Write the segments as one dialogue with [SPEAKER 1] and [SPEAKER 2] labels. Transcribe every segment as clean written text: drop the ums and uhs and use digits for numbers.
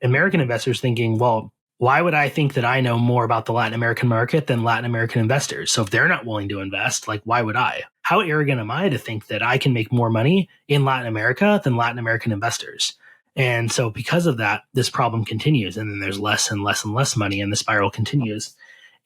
[SPEAKER 1] American investors thinking, well, why would I think that I know more about the Latin American market than Latin American investors? So if they're not willing to invest, like, why would I? How arrogant am I to think that I can make more money in Latin America than Latin American investors? And so because of that, this problem continues. And then there's less and less and less money, and the spiral continues.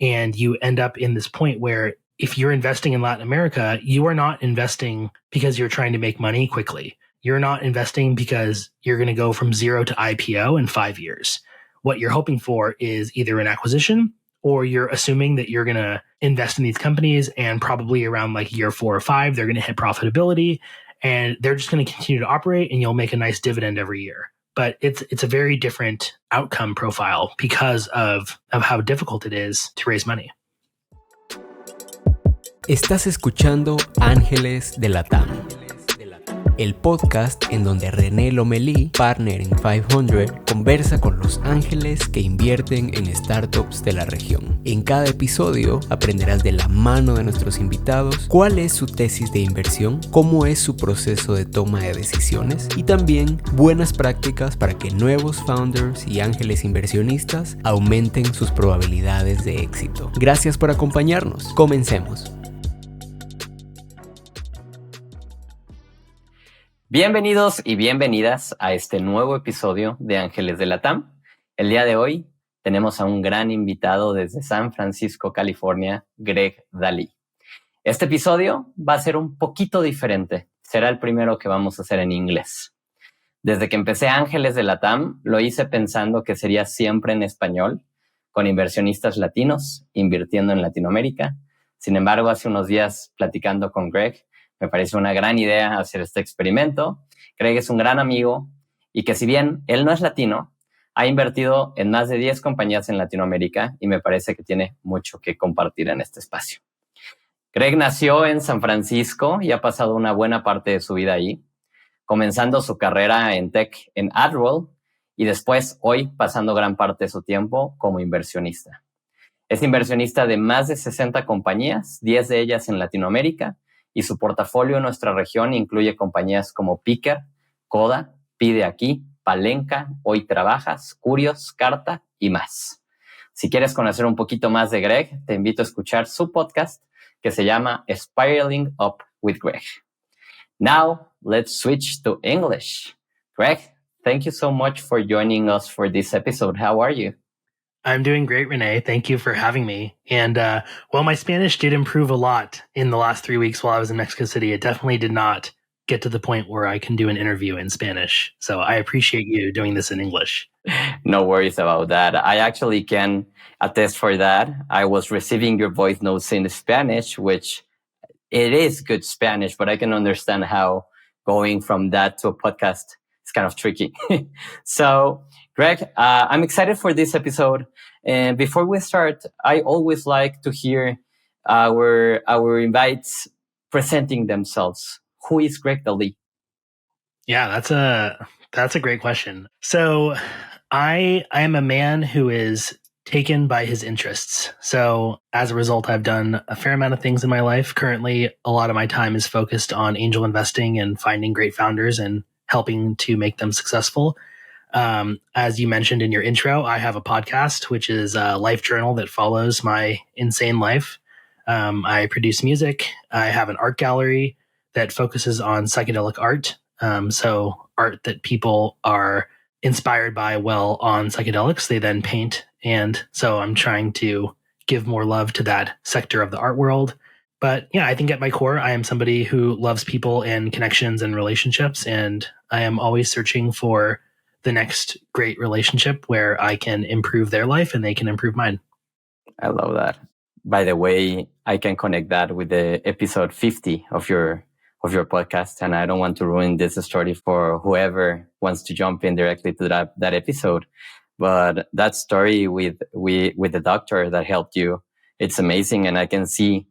[SPEAKER 1] And you end up in this point where if you're investing in Latin America, you are not investing because you're trying to make money quickly. You're not investing because you're going to go from zero to IPO in 5 years. What you're hoping for is either an acquisition, or you're assuming that you're going to invest in these companies and probably around like year 4 or 5, they're going to hit profitability and they're just going to continue to operate and you'll make a nice dividend every year. But it's a very different outcome profile because of how difficult it is to raise money.
[SPEAKER 2] Estás escuchando Ángeles de LatAm, el podcast en donde René Lomelí, partner en 500, conversa con los ángeles que invierten en startups de la región. En cada episodio aprenderás de la mano de nuestros invitados cuál es su tesis de inversión, cómo es su proceso de toma de decisiones y también buenas prácticas para que nuevos founders y ángeles inversionistas aumenten sus probabilidades de éxito. Gracias por acompañarnos. Comencemos.
[SPEAKER 3] Bienvenidos y bienvenidas a este nuevo episodio de Ángeles de LatAm. El día de hoy tenemos a un gran invitado desde San Francisco, California, Greg Dalli. Este episodio va a ser un poquito diferente. Será el primero que vamos a hacer en inglés. Desde que empecé Ángeles de LatAm, lo hice pensando que sería siempre en español, con inversionistas latinos, invirtiendo en Latinoamérica. Sin embargo, hace unos días, platicando con Greg, me parece una gran idea hacer este experimento. Greg es un gran amigo y que si bien él no es latino, ha invertido en más de 10 compañías en Latinoamérica y me parece que tiene mucho que compartir en este espacio. Greg nació en San Francisco y ha pasado una buena parte de su vida ahí, comenzando su carrera en tech en AdRoll y después hoy pasando gran parte de su tiempo como inversionista. Es inversionista de más de 60 compañías, 10 de ellas en Latinoamérica, y su portafolio en nuestra región incluye compañías como Picker, Coda, Pide Aquí, Palenca, Hoy Trabajas, Curios, Carta y más. Si quieres conocer un poquito más de Greg, te invito a escuchar su podcast que se llama Spiraling Up with Greg. Now, let's switch to English. Greg, thank you so much for joining us for this episode. How are you?
[SPEAKER 1] I'm doing great, René. Thank you for having me. And my Spanish did improve a lot in the last 3 weeks while I was in Mexico City. It definitely did not get to the point where I can do an interview in Spanish. So I appreciate you doing this in English.
[SPEAKER 3] No worries about that. I actually can attest for that. I was receiving your voice notes in Spanish, which it is good Spanish, but I can understand how going from that to a podcast is kind of tricky. So, Greg, I'm excited for this episode. And before we start, I always like to hear our invites presenting themselves. Who is Greg Dalli?
[SPEAKER 1] Yeah, that's a great question. So I am a man who is taken by his interests. So as a result, I've done a fair amount of things in my life. Currently, a lot of my time is focused on angel investing and finding great founders and helping to make them successful. As you mentioned in your intro, I have a podcast, which is a life journal that follows my insane life. I produce music. I have an art gallery that focuses on psychedelic art. So art that people are inspired by while on psychedelics, they then paint. And so I'm trying to give more love to that sector of the art world. But yeah, I think at my core, I am somebody who loves people and connections and relationships. And I am always searching for the next great relationship where I can improve their life and they can improve mine.
[SPEAKER 3] I love that. By the way, I can connect that with the episode 50 of your podcast, and I don't want to ruin this story for whoever wants to jump in directly to that episode. But that story with the doctor that helped you, it's amazing, and I can see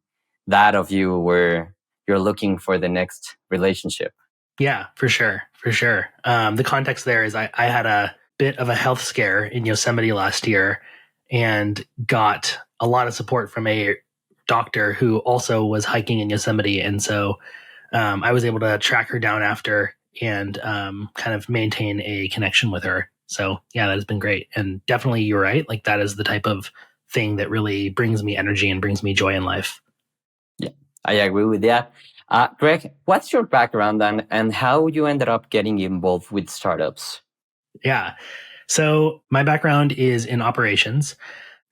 [SPEAKER 3] that of you where you're looking for the next relationship.
[SPEAKER 1] Yeah, for sure. The context there is I had a bit of a health scare in Yosemite last year and got a lot of support from a doctor who also was hiking in Yosemite. And so I was able to track her down after and kind of maintain a connection with her. So yeah, that has been great. And definitely you're right. Like that is the type of thing that really brings me energy and brings me joy in life.
[SPEAKER 3] Yeah, I agree with that. Greg, what's your background and how you ended up getting involved with startups?
[SPEAKER 1] Yeah. So my background is in operations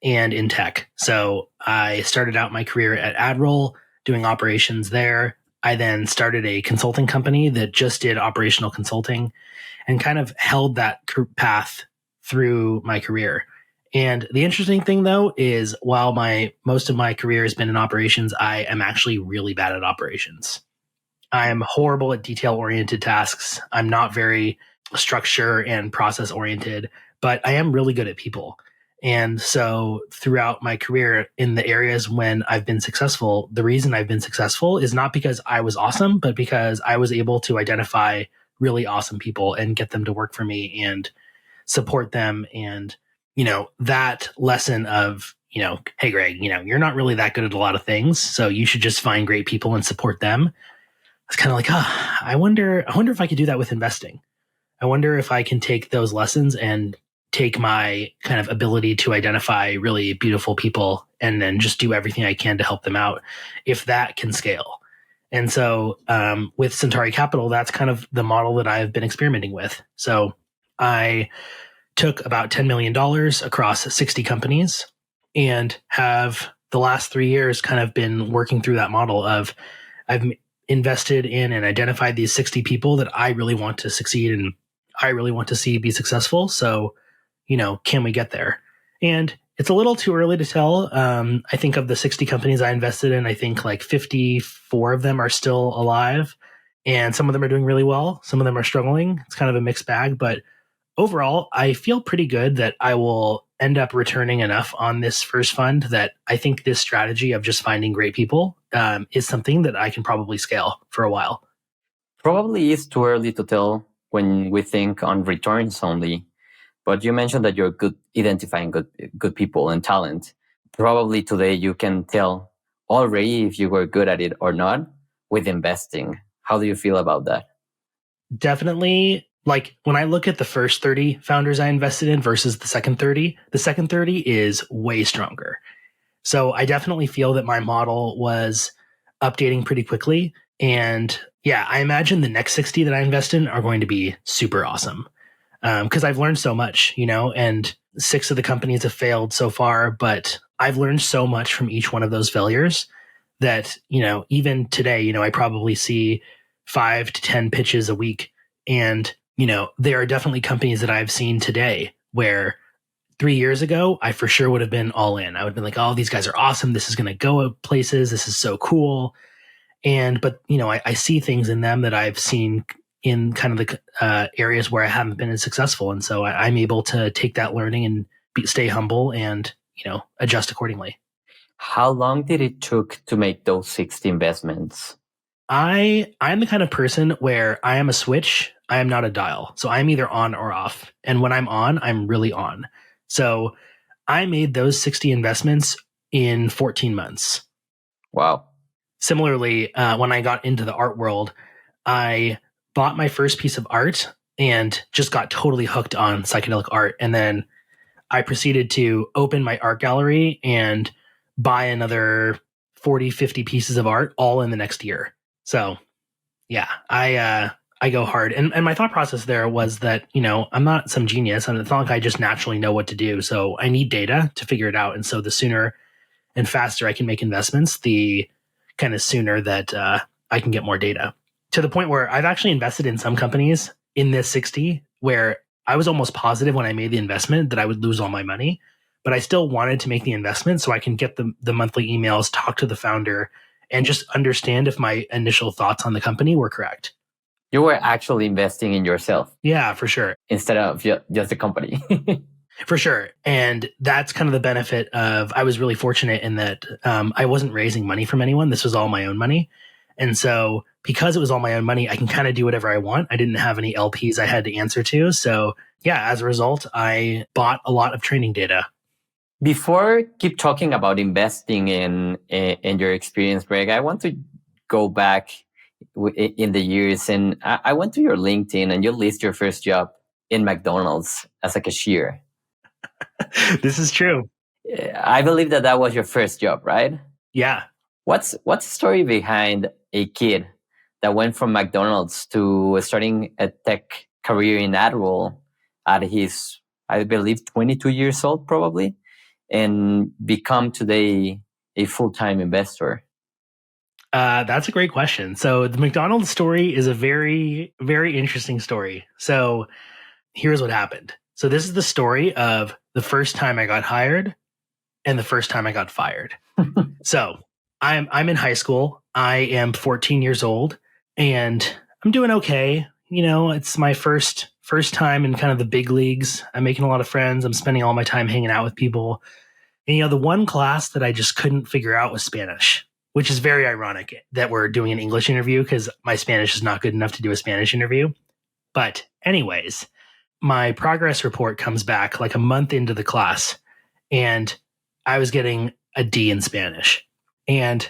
[SPEAKER 1] and in tech. So I started out my career at AdRoll doing operations there. I then started a consulting company that just did operational consulting and kind of held that path through my career. And the interesting thing though is while most of my career has been in operations, I am actually really bad at operations. I'm horrible at detail oriented tasks. I'm not very structure and process oriented, but I am really good at people. And so throughout my career in the areas when I've been successful, the reason I've been successful is not because I was awesome, but because I was able to identify really awesome people and get them to work for me and support them. And, that lesson of, hey, Greg, you're not really that good at a lot of things. So you should just find great people and support them. It's kind of like, I wonder if I could do that with investing. I wonder if I can take those lessons and take my kind of ability to identify really beautiful people and then just do everything I can to help them out, if that can scale. And so with Centauri Capital, that's kind of the model that I've been experimenting with. So I took about $10 million across 60 companies and have the last 3 years kind of been working through that model of I've invested in and identified these 60 people that I really want to succeed and I really want to see be successful. So, can we get there? And it's a little too early to tell. I think of the 60 companies I invested in, I think like 54 of them are still alive and some of them are doing really well. Some of them are struggling. It's kind of a mixed bag, but overall, I feel pretty good that I will end up returning enough on this first fund that I think this strategy of just finding great people is something that I can probably scale for a while.
[SPEAKER 3] Probably is too early to tell when we think on returns only, but you mentioned that you're good identifying good people and talent. Probably today you can tell already if you were good at it or not with investing. How do you feel about that?
[SPEAKER 1] Definitely. Like when I look at the first 30 founders I invested in versus the second 30 is way stronger. So I definitely feel that my model was updating pretty quickly. And yeah, I imagine the next 60 that I invest in are going to be super awesome. Because I've learned so much, and 6 of the companies have failed so far, but I've learned so much from each one of those failures that, even today, I probably see 5 to 10 pitches a week. And, there are definitely companies that I've seen today where 3 years ago, I for sure would have been all in. I would have been like, oh, these guys are awesome. This is going to go places. This is so cool. But, I see things in them that I've seen in kind of the areas where I haven't been as successful. And so I'm able to take that learning and stay humble and, adjust accordingly.
[SPEAKER 3] How long did it took to make those 60 investments?
[SPEAKER 1] I'm the kind of person where I am a switch. I am not a dial. So I'm either on or off. And when I'm on, I'm really on. So I made those 60 investments in 14 months.
[SPEAKER 3] Wow.
[SPEAKER 1] Similarly, when I got into the art world, I bought my first piece of art and just got totally hooked on psychedelic art. And then I proceeded to open my art gallery and buy another 40, 50 pieces of art all in the next year. So yeah, I go hard. And my thought process there was that, I'm not some genius and it's not like I just naturally know what to do. So I need data to figure it out. And so the sooner and faster I can make investments, the kind of sooner that I can get more data. To the point where I've actually invested in some companies in this 60 where I was almost positive when I made the investment that I would lose all my money, but I still wanted to make the investment so I can get the monthly emails, talk to the founder, and just understand if my initial thoughts on the company were correct.
[SPEAKER 3] You were actually investing in yourself.
[SPEAKER 1] Yeah, for sure.
[SPEAKER 3] Instead of just the company.
[SPEAKER 1] For sure. And that's kind of the benefit of, I was really fortunate in that I wasn't raising money from anyone. This was all my own money. And so because it was all my own money, I can kind of do whatever I want. I didn't have any LPs I had to answer to. So yeah, as a result, I bought a lot of training data.
[SPEAKER 3] Before keep talking about investing in your experience, Greg, I want to go back in the years. And I went to your LinkedIn and you list your first job in McDonald's as a cashier.
[SPEAKER 1] This is true.
[SPEAKER 3] I believe that was your first job, right?
[SPEAKER 1] Yeah.
[SPEAKER 3] What's the story behind a kid that went from McDonald's to starting a tech career in that role at his, I believe, 22 years old, probably, and become today a full-time investor?
[SPEAKER 1] That's a great question. So the McDonald's story is a very, very interesting story. So here's what happened. So this is the story of the first time I got hired and the first time I got fired. So I'm in high school. I am 14 years old and I'm doing okay. It's my first time in kind of the big leagues. I'm making a lot of friends. I'm spending all my time hanging out with people. And the one class that I just couldn't figure out was Spanish, which is very ironic that we're doing an English interview because my Spanish is not good enough to do a Spanish interview. But anyways, my progress report comes back like a month into the class and I was getting a D in Spanish. And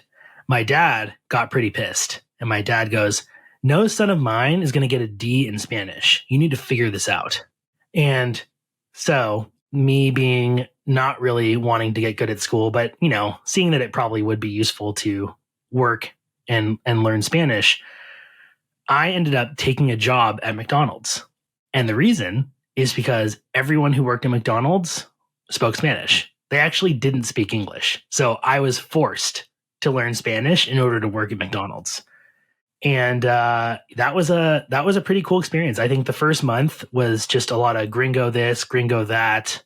[SPEAKER 1] my dad got pretty pissed. And my dad goes, "No son of mine is going to get a D in Spanish. You need to figure this out." And so me being not really wanting to get good at school, but, seeing that it probably would be useful to work and learn Spanish, I ended up taking a job at McDonald's. And the reason is because everyone who worked at McDonald's spoke Spanish. They actually didn't speak English. So I was forced to learn Spanish in order to work at McDonald's. And that was a pretty cool experience. I think the first month was just a lot of gringo this, gringo that.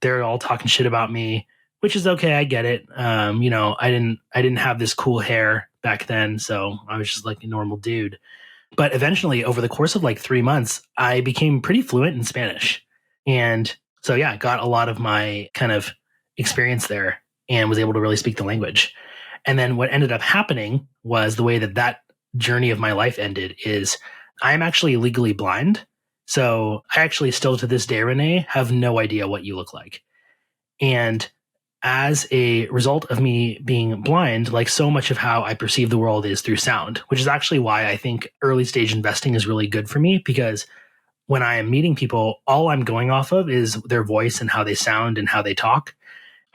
[SPEAKER 1] They're all talking shit about me, which is okay. I get it. I didn't have this cool hair back then, so I was just like a normal dude. But eventually, over the course of like 3 months, I became pretty fluent in Spanish. And so, yeah, got a lot of my kind of experience there and was able to really speak the language. And then what ended up happening was the way that journey of my life ended is I'm actually legally blind. So I actually still to this day, René, have no idea what you look like. And as a result of me being blind, like so much of how I perceive the world is through sound, which is actually why I think early stage investing is really good for me, because when I am meeting people, all I'm going off of is their voice and how they sound and how they talk.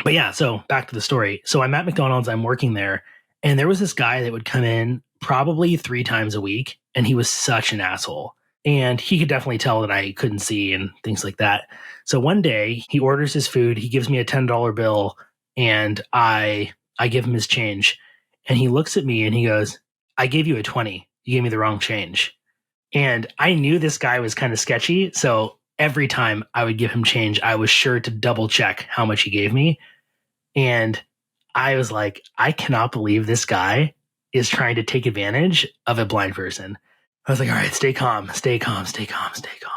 [SPEAKER 1] But yeah, so back to the story. So I'm at McDonald's, I'm working there, and there was this guy that would come in probably 3 times a week, and he was such an asshole. And he could definitely tell that I couldn't see and things like that. So one day he orders his food, he gives me a $10 bill, and I give him his change. And he looks at me and he goes, "I gave you a 20. You gave me the wrong change." And I knew this guy was kind of sketchy. So every time I would give him change, I was sure to double check how much he gave me. And I was like, I cannot believe this guy is trying to take advantage of a blind person. I was like, all right, stay calm, stay calm, stay calm, stay calm.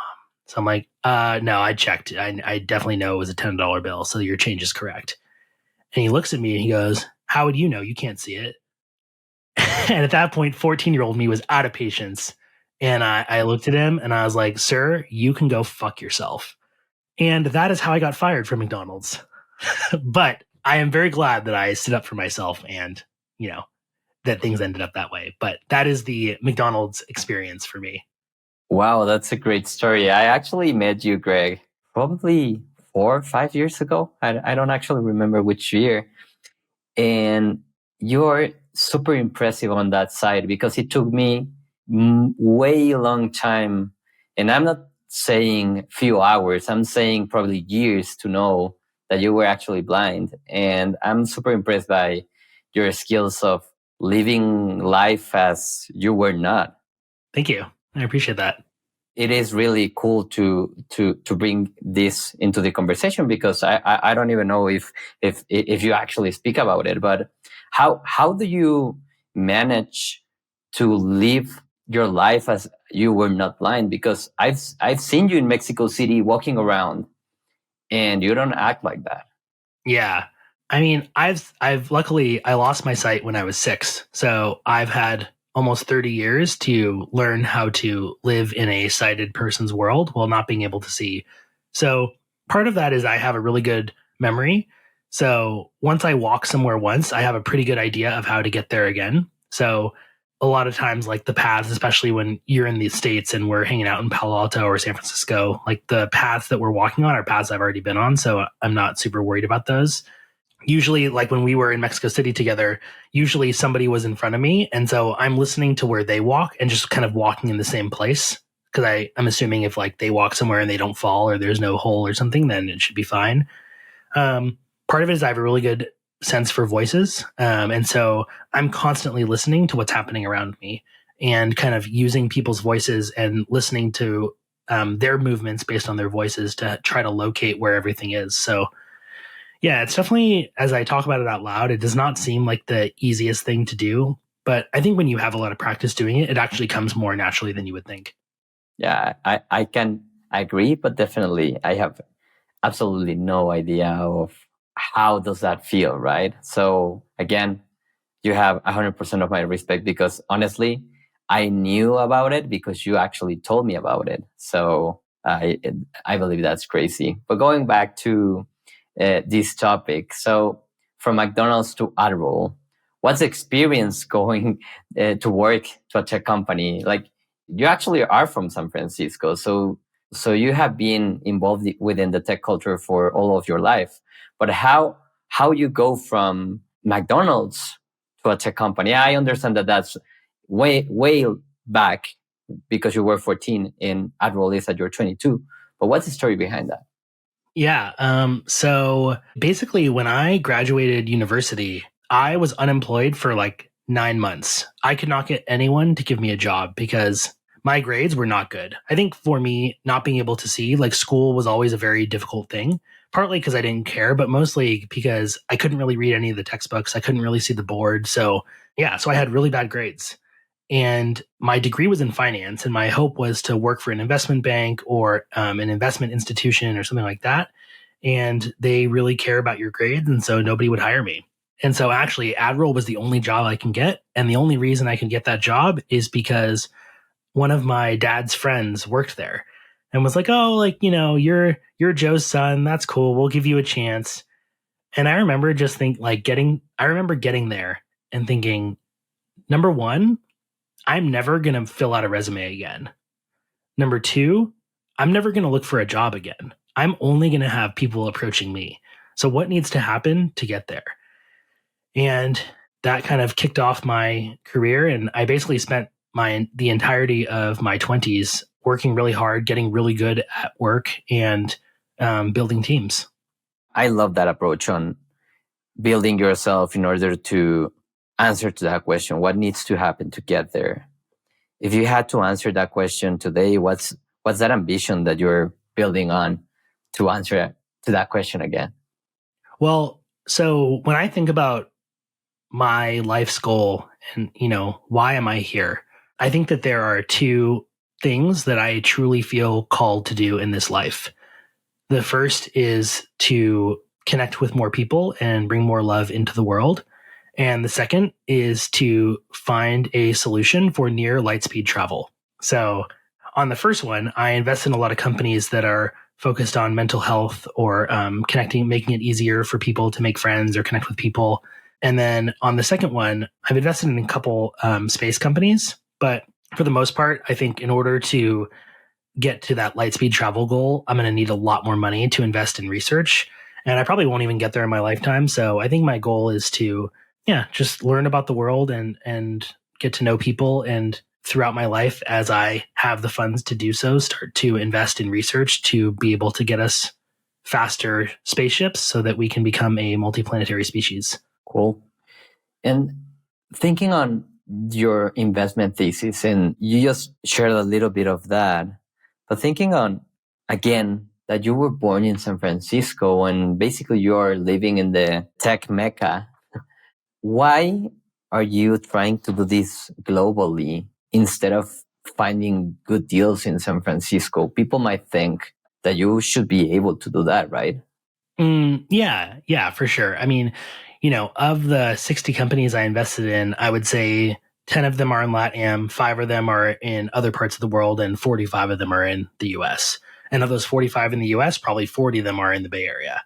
[SPEAKER 1] So I'm like, no, I checked. I definitely know it was a $10 bill. So your change is correct. And he looks at me and he goes, "How would you know? You can't see it." And at that point, 14-year-old me was out of patience. And I looked at him and I was like, "Sir, you can go fuck yourself." And that is how I got fired from McDonald's. But I am very glad that I stood up for myself and, that things ended up that way. But that is the McDonald's experience for me.
[SPEAKER 3] Wow, that's a great story. I actually met you, Greg, probably 4 or 5 years ago. I don't actually remember which year. And you're super impressive on that side because it took me way long time. And I'm not saying few hours, I'm saying probably years to know that you were actually blind. And I'm super impressed by your skills of living life as you were not.
[SPEAKER 1] Thank you. I appreciate that.
[SPEAKER 3] It is really cool to bring this into the conversation because I don't even know if you actually speak about it. But how do you manage to live your life as you were not blind? Because I've seen you in Mexico City walking around, and you don't act like that.
[SPEAKER 1] Yeah. I mean, I've luckily I lost my sight when I was 6. So I've had almost 30 years to learn how to live in a sighted person's world while not being able to see. So part of that is I have a really good memory. So once I walk somewhere once, I have a pretty good idea of how to get there again. So a lot of times, like the paths, especially when you're in the States and we're hanging out in Palo Alto or San Francisco, like the paths that we're walking on are paths I've already been on. So I'm not super worried about those. Usually, like when we were in Mexico City together, usually somebody was in front of me. And so I'm listening to where they walk and just kind of walking in the same place. Because I'm assuming if like they walk somewhere and they don't fall or there's no hole or something, then it should be fine. Part of it is I have a really good sense for voices. And so I'm constantly listening to what's happening around me and kind of using people's voices and listening to their movements based on their voices to try to locate where everything is. So yeah, it's definitely, as I talk about it out loud, it does not seem like the easiest thing to do. But I think when you have a lot of practice doing it, it actually comes more naturally than you would think.
[SPEAKER 3] Yeah, I can agree, but definitely I have absolutely no idea of how does that feel, right? So again, you have 100% of my respect because honestly, I knew about it because you actually told me about it. So I believe that's crazy. But going back to this topic, so from McDonald's to AdRoll, what's the experience going to work to a tech company? Like you actually are from San Francisco, so you have been involved within the tech culture for all of your life. But how you go from McDonald's to a tech company? I understand that that's way back because you were 14 and AdRoll is that you're 22. But what's the story behind that?
[SPEAKER 1] Yeah. So basically, when I graduated university, I was unemployed for like 9 months. I could not get anyone to give me a job because my grades were not good. I think for me, not being able to see, like school was always a very difficult thing, partly because I didn't care, but mostly because I couldn't really read any of the textbooks. I couldn't really see the board. So yeah, so I had really bad grades. And my degree was in finance, and my hope was to work for an investment bank or an investment institution or something like that. And they really care about your grades, and so nobody would hire me. And so actually, AdRoll was the only job I can get. And the only reason I can get that job is because one of my dad's friends worked there and was like, "Oh, like, you know, you're Joe's son. That's cool. We'll give you a chance." And I remember I remember getting there and thinking, number one, I'm never going to fill out a resume again. Number two, I'm never going to look for a job again. I'm only going to have people approaching me. So what needs to happen to get there? And that kind of kicked off my career. And I basically spent the entirety of my 20s working really hard, getting really good at work and building teams.
[SPEAKER 3] I love that approach on building yourself in order to answer to that question. What needs to happen to get there? If you had to answer that question today, what's that ambition that you're building on to answer to that question again?
[SPEAKER 1] Well, so when I think about my life's goal and, you know, why am I here? I think that there are two things that I truly feel called to do in this life. The first is to connect with more people and bring more love into the world. And the second is to find a solution for near light speed travel. So on the first one, I invest in a lot of companies that are focused on mental health or making it easier for people to make friends or connect with people. And then on the second one, I've invested in a couple space companies. But for the most part, I think in order to get to that light speed travel goal, I'm going to need a lot more money to invest in research. And I probably won't even get there in my lifetime. So I think my goal is to, just learn about the world and get to know people. And throughout my life, as I have the funds to do so, start to invest in research to be able to get us faster spaceships so that we can become a multiplanetary species.
[SPEAKER 3] Cool. And thinking on your investment thesis, and you just shared a little bit of that, but thinking on, again, that you were born in San Francisco and basically you're living in the tech mecca, why are you trying to do this globally instead of finding good deals in San Francisco? People might think that you should be able to do that, right?
[SPEAKER 1] Yeah, for sure. I mean, of the 60 companies I invested in, I would say 10 of them are in LatAm, 5 of them are in other parts of the world, and 45 of them are in the US. And of those 45 in the US, probably 40 of them are in the Bay Area.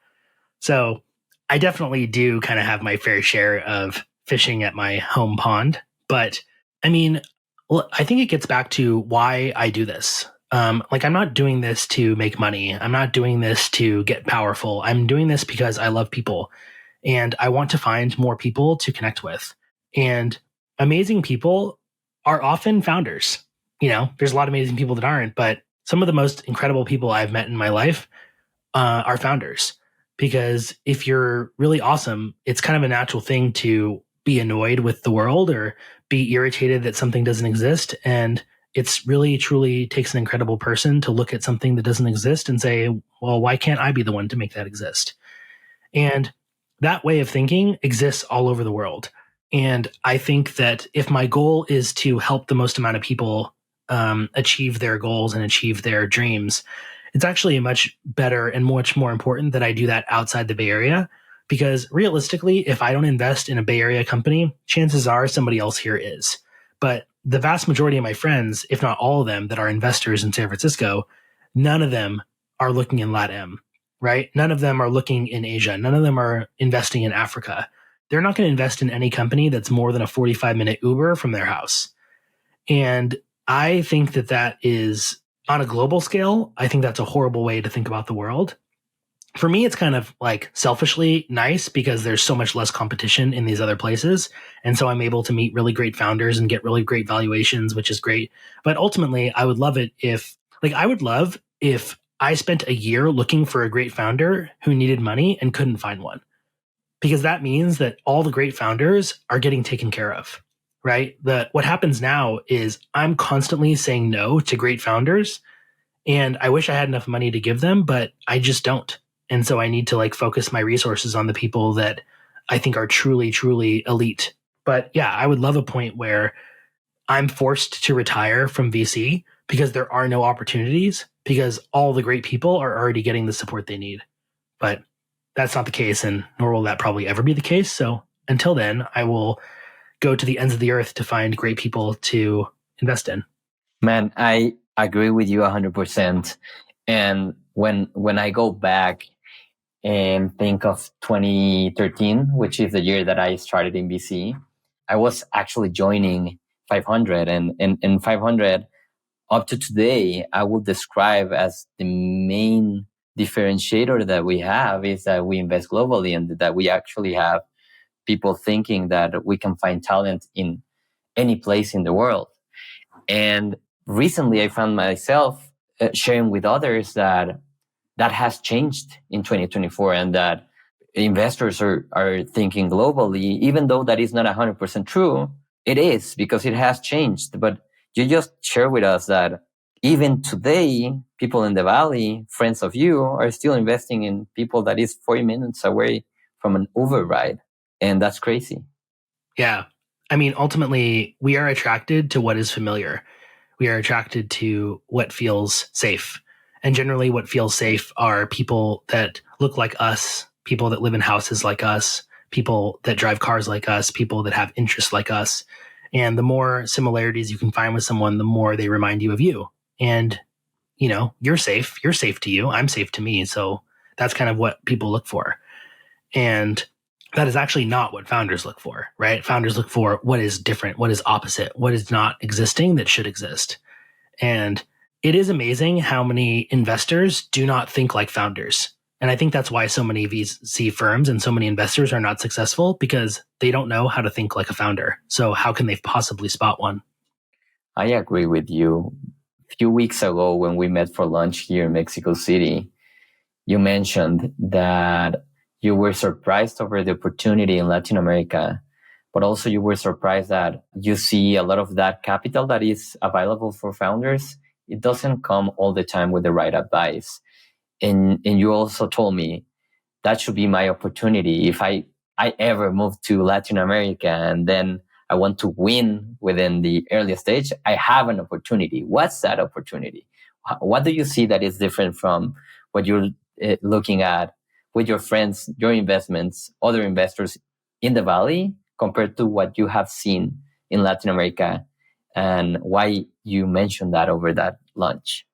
[SPEAKER 1] So I definitely do kind of have my fair share of fishing at my home pond. But I mean, well, I think it gets back to why I do this. Like, I'm not doing this to make money. I'm not doing this to get powerful. I'm doing this because I love people and I want to find more people to connect with. And amazing people are often founders. There's a lot of amazing people that aren't, but some of the most incredible people I've met in my life are founders. Because if you're really awesome, it's kind of a natural thing to be annoyed with the world or be irritated that something doesn't exist. And it's really, truly takes an incredible person to look at something that doesn't exist and say, well, why can't I be the one to make that exist? And that way of thinking exists all over the world. And I think that if my goal is to help the most amount of people achieve their goals and achieve their dreams, it's actually much better and much more important that I do that outside the Bay Area. Because realistically, if I don't invest in a Bay Area company, chances are somebody else here is. But the vast majority of my friends, if not all of them that are investors in San Francisco, none of them are looking in LatAm, right? None of them are looking in Asia. None of them are investing in Africa. They're not going to invest in any company that's more than a 45-minute Uber from their house. And I think that that is, on a global scale, I think that's a horrible way to think about the world. For me, it's kind of like selfishly nice because there's so much less competition in these other places. And so I'm able to meet really great founders and get really great valuations, which is great. But ultimately, I would love it if I spent a year looking for a great founder who needed money and couldn't find one. Because that means that all the great founders are getting taken care of, right? What happens now is I'm constantly saying no to great founders. And I wish I had enough money to give them, but I just don't. And so I need to focus my resources on the people that I think are truly, truly elite. But yeah, I would love a point where I'm forced to retire from VC because there are no opportunities because all the great people are already getting the support they need. But that's not the case, and nor will that probably ever be the case. So until then, I will go to the ends of the earth to find great people to invest in.
[SPEAKER 3] Man, I agree with you 100%. And when I go back and think of 2013, which is the year that I started in VC, I was actually joining 500, and 500 up to today, I would describe as the main differentiator that we have is that we invest globally and that we actually have people thinking that we can find talent in any place in the world. And recently I found myself sharing with others that has changed in 2024 and that investors are thinking globally, even though that is not 100% true. It is, because it has changed. But you just share with us that even today, people in the Valley, friends of you, are still investing in people that is 40 minutes away from an Uber ride. And that's crazy.
[SPEAKER 1] Yeah. I mean, ultimately, we are attracted to what is familiar. We are attracted to what feels safe. And generally, what feels safe are people that look like us, people that live in houses like us, people that drive cars like us, people that have interests like us. And the more similarities you can find with someone, the more they remind you of you. And, you're safe. You're safe to you. I'm safe to me. So that's kind of what people look for. And that is actually not what founders look for, right? Founders look for what is different, what is opposite, what is not existing that should exist. And it is amazing how many investors do not think like founders. And I think that's why so many VC firms and so many investors are not successful, because they don't know how to think like a founder. So how can they possibly spot one?
[SPEAKER 3] I agree with you. A few weeks ago, when we met for lunch here in Mexico City, you mentioned that you were surprised over the opportunity in Latin America, but also you were surprised that you see a lot of that capital that is available for founders. It doesn't come all the time with the right advice. And you also told me that should be my opportunity. If I ever move to Latin America and then I want to win within the early stage, I have an opportunity. What's that opportunity? What do you see that is different from what you're looking at with your friends, your investments, other investors in the Valley compared to what you have seen in Latin America, and why you mentioned that over that lunch?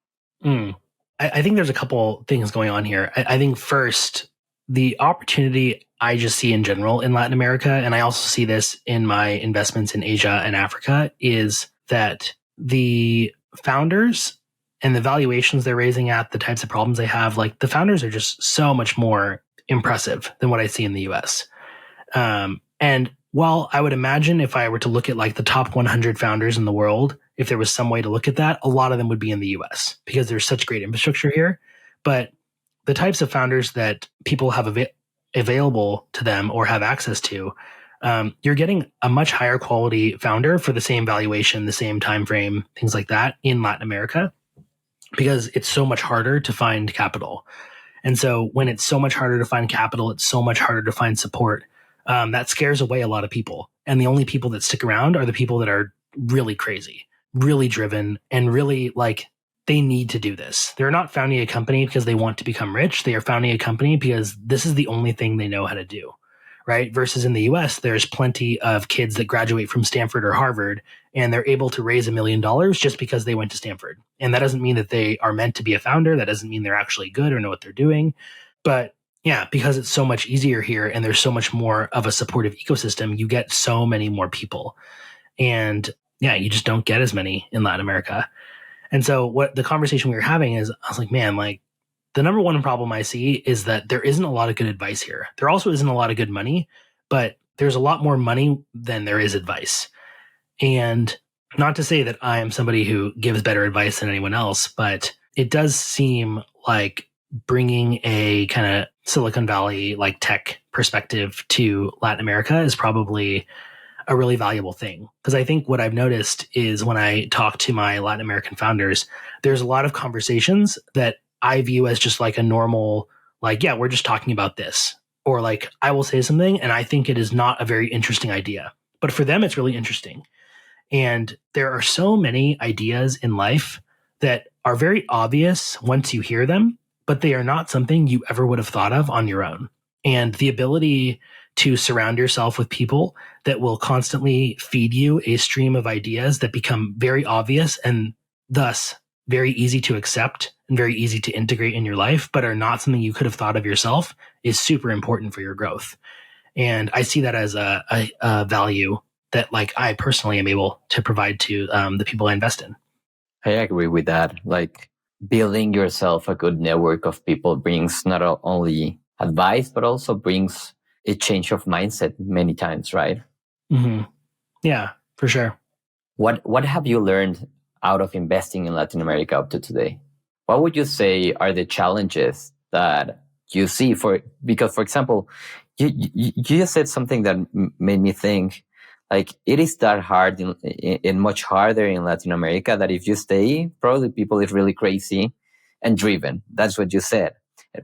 [SPEAKER 1] I think there's a couple things going on here. I think first, the opportunity I just see in general in Latin America, and I also see this in my investments in Asia and Africa, is that the founders and the valuations they're raising at, the types of problems they have, like the founders are just so much more impressive than what I see in the US. And while I would imagine if I were to look at like the top 100 founders in the world, if there was some way to look at that, a lot of them would be in the US because there's such great infrastructure here. But the types of founders that people have available to them or have access to, you're getting a much higher quality founder for the same valuation, the same time frame, things like that in Latin America, because it's so much harder to find capital. And so when it's so much harder to find capital, it's so much harder to find support. That scares away a lot of people. And the only people that stick around are the people that are really crazy, really driven, and really like they need to do this. They're not founding a company because they want to become rich. They are founding a company because this is the only thing they know how to do. Right? Versus in the US, there's plenty of kids that graduate from Stanford or Harvard and they're able to raise $1 million just because they went to Stanford. And that doesn't mean that they are meant to be a founder. That doesn't mean they're actually good or know what they're doing. But yeah, because it's so much easier here and there's so much more of a supportive ecosystem, you get so many more people. And yeah, you just don't get as many in Latin America. And so what the conversation we were having is, I was like, man, like, the number one problem I see is that there isn't a lot of good advice here. There also isn't a lot of good money, but there's a lot more money than there is advice. And not to say that I am somebody who gives better advice than anyone else, but it does seem like bringing a kind of Silicon Valley like tech perspective to Latin America is probably a really valuable thing. Because I think what I've noticed is when I talk to my Latin American founders, there's a lot of conversations that I view as just like a normal, like, yeah, we're just talking about this. Or like, I will say something and I think it is not a very interesting idea. But for them, it's really interesting. And there are so many ideas in life that are very obvious once you hear them, but they are not something you ever would have thought of on your own. And the ability to surround yourself with people that will constantly feed you a stream of ideas that become very obvious and thus very easy to accept and very easy to integrate in your life, but are not something you could have thought of yourself is super important for your growth. And I see that as a value that like I personally am able to provide to the people I invest in.
[SPEAKER 3] I agree with that. Like building yourself a good network of people brings not only advice, but also brings a change of mindset many times, right?
[SPEAKER 1] Mm-hmm. Yeah, for sure.
[SPEAKER 3] What have you learned out of investing in Latin America up to today? What would you say are the challenges that you see because for example, you just said something that made me think like it is that hard and much harder in Latin America that if you stay, probably people is really crazy and driven. That's what you said.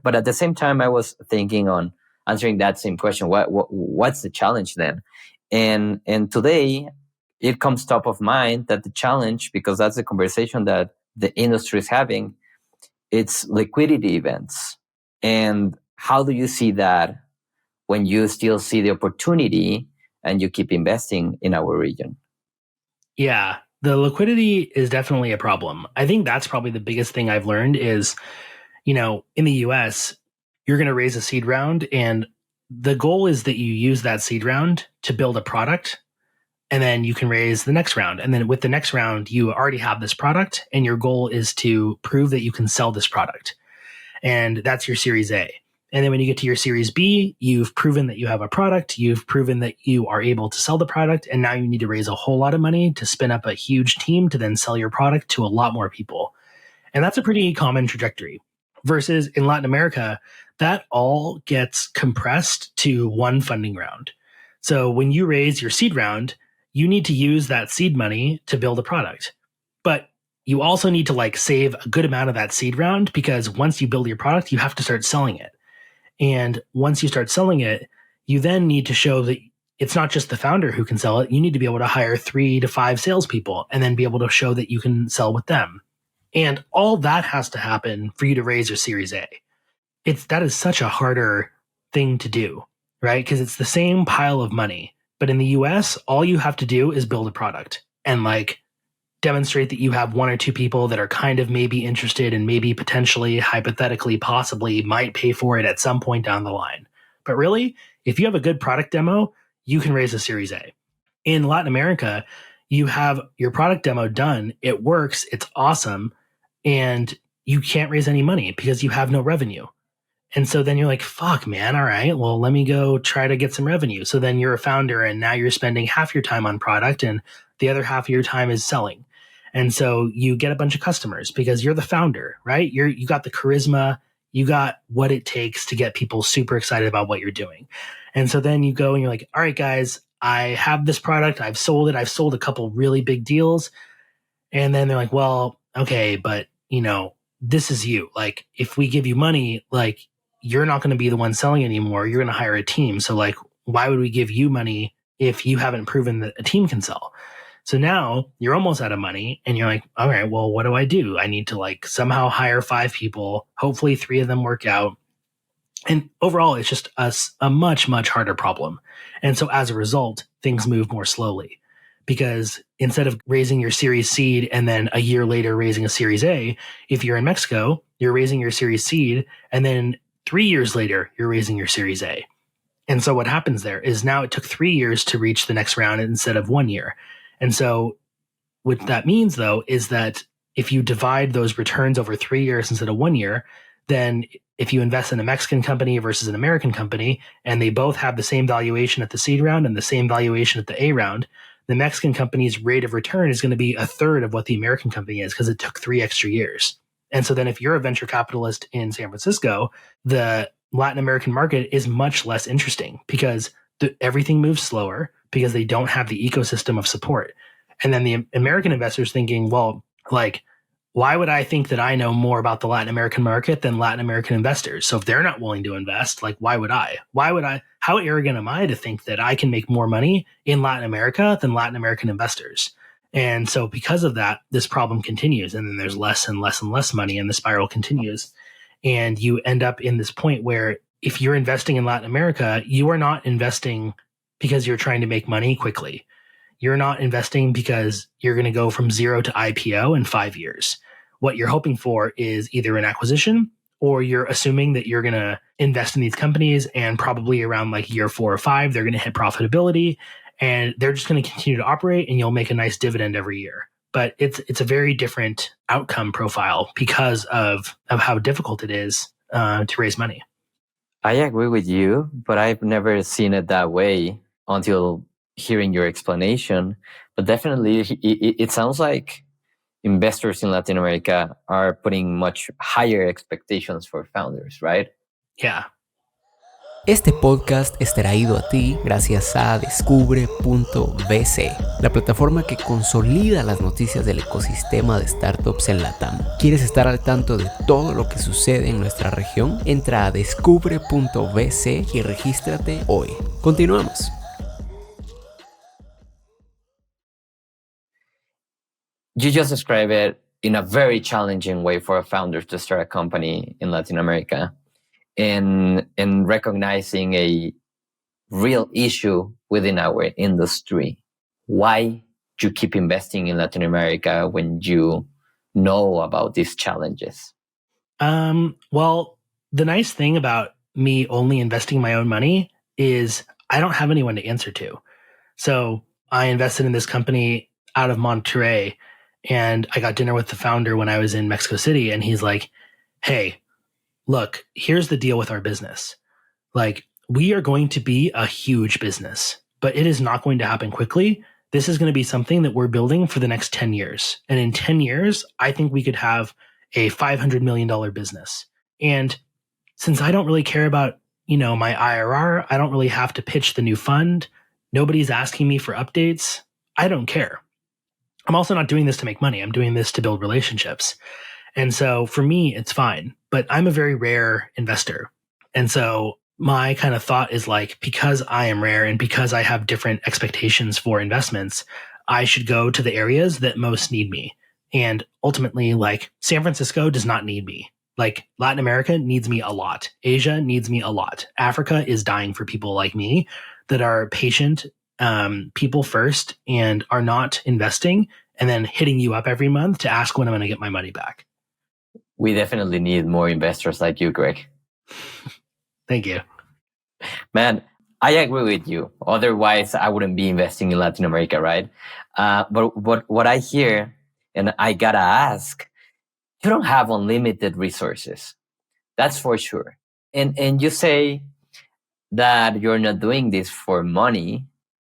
[SPEAKER 3] But at the same time, I was thinking on answering that same question. What's the challenge then? And today it comes top of mind that the challenge, because that's the conversation that the industry is having, it's liquidity events. And how do you see that when you still see the opportunity and you keep investing in our region?
[SPEAKER 1] Yeah, the liquidity is definitely a problem. I think that's probably the biggest thing I've learned is, in the US, you're going to raise a seed round and the goal is that you use that seed round to build a product. And then you can raise the next round. And then with the next round, you already have this product and your goal is to prove that you can sell this product. And that's your Series A. And then when you get to your Series B, you've proven that you have a product, you've proven that you are able to sell the product, and now you need to raise a whole lot of money to spin up a huge team to then sell your product to a lot more people. And that's a pretty common trajectory. Versus in Latin America, that all gets compressed to one funding round. So when you raise your seed round, you need to use that seed money to build a product. But you also need to save a good amount of that seed round because once you build your product, you have to start selling it. And once you start selling it, you then need to show that it's not just the founder who can sell it. You need to be able to hire 3 to 5 salespeople and then be able to show that you can sell with them. And all that has to happen for you to raise your Series A. That is such a harder thing to do, right? Because it's the same pile of money. But in the US, all you have to do is build a product and demonstrate that you have 1 or 2 people that are kind of maybe interested and maybe potentially, hypothetically, possibly might pay for it at some point down the line. But really, if you have a good product demo, you can raise a Series A. In Latin America, you have your product demo done. It works. It's awesome. And you can't raise any money because you have no revenue. And so then you're like, fuck, man. All right, well, let me go try to get some revenue. So then you're a founder and now you're spending half your time on product and the other half of your time is selling. And so you get a bunch of customers because you're the founder, right? You got the charisma, you got what it takes to get people super excited about what you're doing. And so then you go and you're like, all right, guys, I have this product. I've sold it. I've sold a couple really big deals. And then they're like, well, okay, but this is you. Like, if we give you money, like, you're not going to be the one selling anymore. You're going to hire a team. So like, why would we give you money if you haven't proven that a team can sell? So now you're almost out of money and you're like, all right, well, what do? I need to like somehow hire 5 people. Hopefully 3 of them work out. And overall, it's just a much, much harder problem. And so as a result, things move more slowly because instead of raising your Series Seed and then a year later raising a Series A, if you're in Mexico, you're raising your Series Seed and then 3 years later, you're raising your Series A. And so what happens there is now it took 3 years to reach the next round instead of 1 year. And so what that means, though, is that if you divide those returns over 3 years instead of 1 year, then if you invest in a Mexican company versus an American company, and they both have the same valuation at the seed round and the same valuation at the A round, the Mexican company's rate of return is going to be a third of what the American company is because it took 3 extra years. And so then if you're a venture capitalist in San Francisco, the Latin American market is much less interesting because everything moves slower because they don't have the ecosystem of support. And then the American investors thinking, well, like, why would I think that I know more about the Latin American market than Latin American investors? So if they're not willing to invest, like, why would I? How arrogant am I to think that I can make more money in Latin America than Latin American investors? And so because of that, this problem continues. And then there's less and less and less money and the spiral continues. And you end up in this point where if you're investing in Latin America, you are not investing because you're trying to make money quickly. You're not investing because you're going to go from 0 to IPO in 5 years. What you're hoping for is either an acquisition or you're assuming that you're going to invest in these companies and probably around like year 4 or 5, they're going to hit profitability and they're just going to continue to operate and you'll make a nice dividend every year. But it's a very different outcome profile because of how difficult it is to raise money.
[SPEAKER 3] I agree with you, but I've never seen it that way until hearing your explanation. But definitely, it sounds like investors in Latin America are putting much higher expectations for founders, right?
[SPEAKER 1] Yeah.
[SPEAKER 2] Este podcast es traído a ti gracias a descubre.vc, la plataforma que consolida las noticias del ecosistema de startups en LatAm. ¿Quieres estar al tanto de todo lo que sucede en nuestra región? Entra a descubre.vc y regístrate hoy. Continuamos.
[SPEAKER 3] You just described it in a very challenging way for a founder to start a company in Latin America. And recognizing a real issue within our industry. Why do you keep investing in Latin America when you know about these challenges?
[SPEAKER 1] Well, the nice thing about me only investing my own money is I don't have anyone to answer to. So I invested in this company out of Monterrey and I got dinner with the founder when I was in Mexico City. And he's like, hey, look, here's the deal with our business. Like, we are going to be a huge business, but it is not going to happen quickly. This is going to be something that we're building for the next 10 years. And in 10 years, I think we could have a $500 million business. And since I don't really care about, my IRR, I don't really have to pitch the new fund. Nobody's asking me for updates. I don't care. I'm also not doing this to make money. I'm doing this to build relationships. And so for me, it's fine, but I'm a very rare investor. And so my kind of thought is like, because I am rare and because I have different expectations for investments, I should go to the areas that most need me. And ultimately, like, San Francisco does not need me. Like, Latin America needs me a lot. Asia needs me a lot. Africa is dying for people like me that are patient, people first, and are not investing and then hitting you up every month to ask when I'm going to get my money back.
[SPEAKER 3] We definitely need more investors like you, Greg.
[SPEAKER 1] Thank you.
[SPEAKER 3] Man, I agree with you. Otherwise, I wouldn't be investing in Latin America, right? But what I hear, and I gotta ask, you don't have unlimited resources. That's for sure. And you say that you're not doing this for money,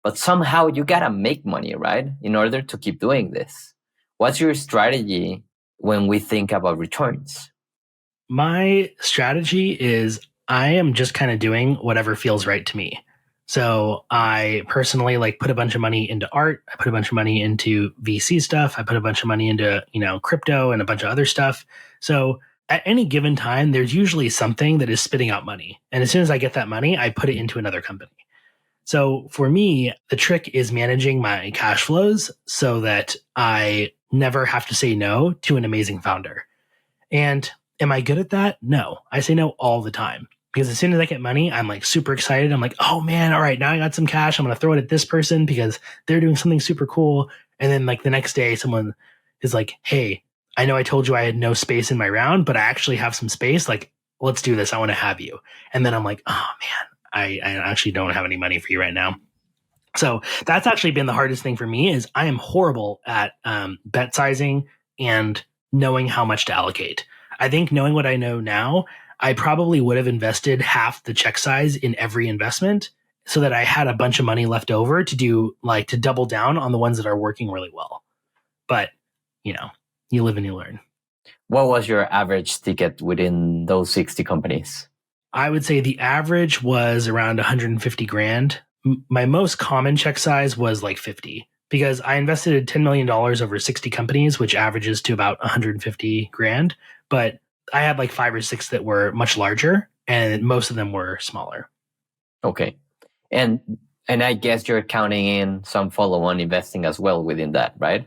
[SPEAKER 3] but somehow you gotta make money, right? In order to keep doing this. What's your strategy when we think about returns?
[SPEAKER 1] My strategy is I am just kind of doing whatever feels right to me. So I personally like put a bunch of money into art. I put a bunch of money into VC stuff. I put a bunch of money into, crypto and a bunch of other stuff. So at any given time, there's usually something that is spitting out money. And as soon as I get that money, I put it into another company. So for me, the trick is managing my cash flows so that I never have to say no to an amazing founder. And am I good at that? No, I say no all the time. Because as soon as I get money, I'm like super excited. I'm like, oh man, all right, now I got some cash. I'm going to throw it at this person because they're doing something super cool. And then like the next day, someone is like, hey, I know I told you I had no space in my round, but I actually have some space. Like, let's do this. I want to have you. And then I'm like, oh man, I actually don't have any money for you right now. So that's actually been the hardest thing for me is I am horrible at bet sizing and knowing how much to allocate. I think knowing what I know now, I probably would have invested half the check size in every investment so that I had a bunch of money left over to do like to double down on the ones that are working really well. But, you live and you learn.
[SPEAKER 3] What was your average ticket within those 60 companies?
[SPEAKER 1] I would say the average was around 150 grand. My most common check size was like 50 because I invested $10 million over 60 companies, which averages to about 150 grand. But I had like 5 or 6 that were much larger and most of them were smaller.
[SPEAKER 3] Okay. And I guess you're counting in some follow-on investing as well within that, right?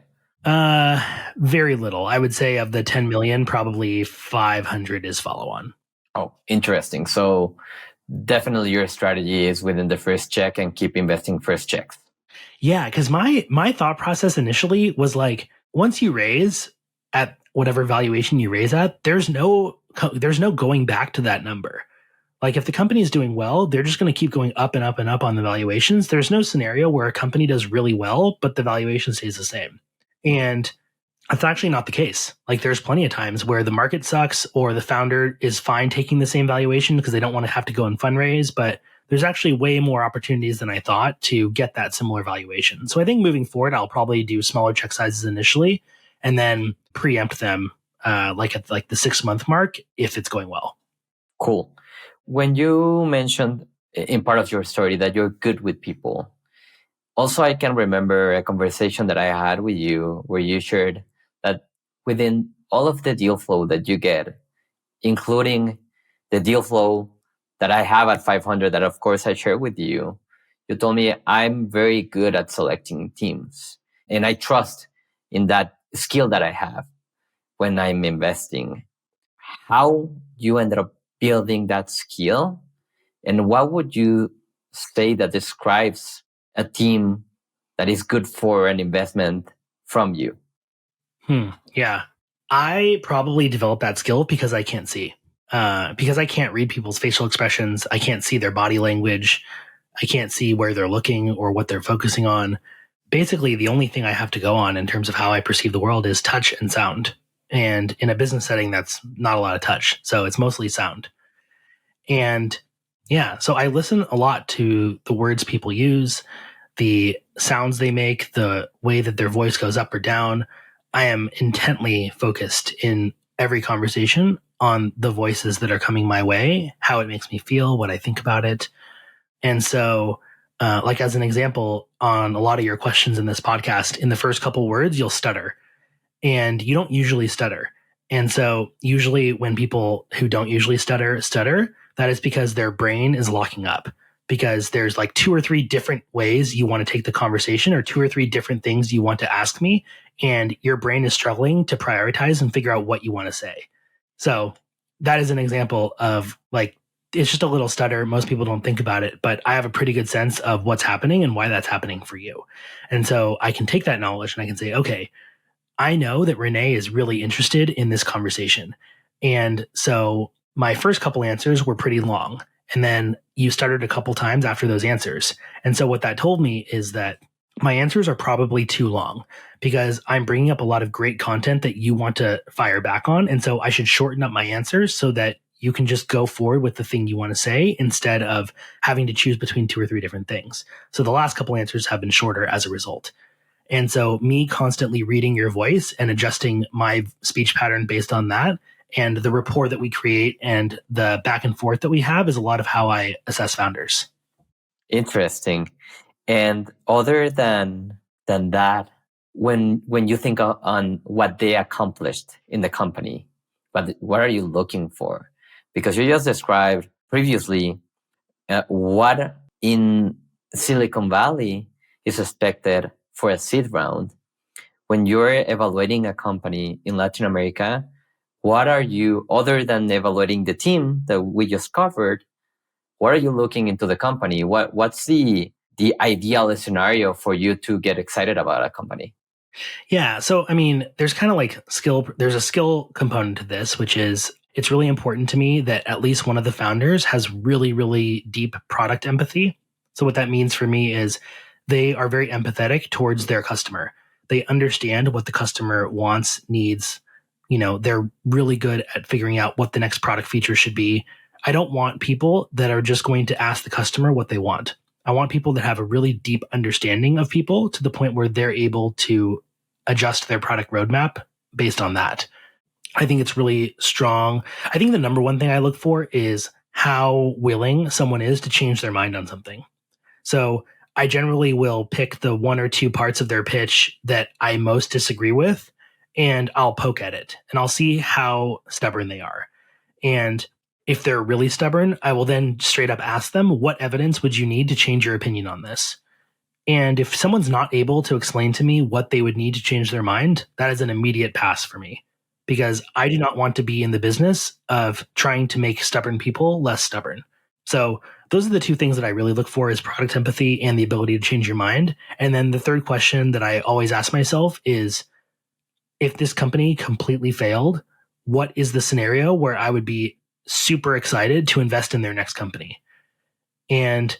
[SPEAKER 1] Very little. I would say of the 10 million, probably 500 is follow-on.
[SPEAKER 3] Oh, interesting. So definitely your strategy is within the first check and keep investing first checks.
[SPEAKER 1] Yeah, because my thought process initially was like, once you raise at whatever valuation you raise at, there's no going back to that number. Like if the company is doing well, they're just going to keep going up and up and up on the valuations. There's no scenario where a company does really well, but the valuation stays the same. And that's actually not the case. Like there's plenty of times where the market sucks or the founder is fine taking the same valuation because they don't want to have to go and fundraise, but there's actually way more opportunities than I thought to get that similar valuation. So I think moving forward, I'll probably do smaller check sizes initially and then preempt them like at like the 6-month mark if it's going well.
[SPEAKER 3] Cool. When you mentioned in part of your story that you're good with people, also I can remember a conversation that I had with you where you shared that within all of the deal flow that you get, including the deal flow that I have at 500 that of course I share with you, you told me I'm very good at selecting teams and I trust in that skill that I have when I'm investing. How you ended up building that skill and what would you say that describes a team that is good for an investment from you?
[SPEAKER 1] Yeah. I probably developed that skill because I can't see. Because I can't read people's facial expressions. I can't see their body language. I can't see where they're looking or what they're focusing on. Basically, the only thing I have to go on in terms of how I perceive the world is touch and sound. And in a business setting, that's not a lot of touch. So it's mostly sound. And yeah, so I listen a lot to the words people use, the sounds they make, the way that their voice goes up or down. I am intently focused in every conversation on the voices that are coming my way, how it makes me feel, what I think about it. And so, like as an example, on a lot of your questions in this podcast, in the first couple words, you'll stutter. And you don't usually stutter. And so usually when people who don't usually stutter, that is because their brain is locking up. Because there's like 2 or 3 different ways you want to take the conversation or 2 or 3 different things you want to ask me. And your brain is struggling to prioritize and figure out what you want to say. So that is an example of like, it's just a little stutter. Most people don't think about it, but I have a pretty good sense of what's happening and why that's happening for you. And so I can take that knowledge and I can say, okay, I know that René is really interested in this conversation. And so my first couple answers were pretty long. And then you stuttered a couple times after those answers. And so what that told me is that my answers are probably too long because I'm bringing up a lot of great content that you want to fire back on. And so I should shorten up my answers so that you can just go forward with the thing you want to say instead of having to choose between 2 or 3 different things. So the last couple answers have been shorter as a result. And so me constantly reading your voice and adjusting my speech pattern based on that and the rapport that we create and the back and forth that we have is a lot of how I assess founders.
[SPEAKER 3] Interesting. And other than that, when you think on what they accomplished in the company, what are you looking for? Because you just described previously what in Silicon Valley is expected for a seed round. When you're evaluating a company in Latin America, what are you, other than evaluating the team that we just covered, what are you looking into the company? What's the ideal scenario for you to get excited about a company?
[SPEAKER 1] Yeah. So, I mean, there's kind of like there's a skill component to this, which is it's really important to me that at least one of the founders has really, really deep product empathy. So what that means for me is they are very empathetic towards their customer. They understand what the customer wants, needs. They're really good at figuring out what the next product feature should be. I don't want people that are just going to ask the customer what they want. I want people that have a really deep understanding of people to the point where they're able to adjust their product roadmap based on that. I think it's really strong. I think the number one thing I look for is how willing someone is to change their mind on something. So I generally will pick the 1 or 2 parts of their pitch that I most disagree with, and I'll poke at it and I'll see how stubborn they are. And if they're really stubborn, I will then straight up ask them, what evidence would you need to change your opinion on this? And if someone's not able to explain to me what they would need to change their mind, that is an immediate pass for me. Because I do not want to be in the business of trying to make stubborn people less stubborn. So those are the 2 things that I really look for is product empathy and the ability to change your mind. And then the third question that I always ask myself is, if this company completely failed, what is the scenario where I would be super excited to invest in their next company? And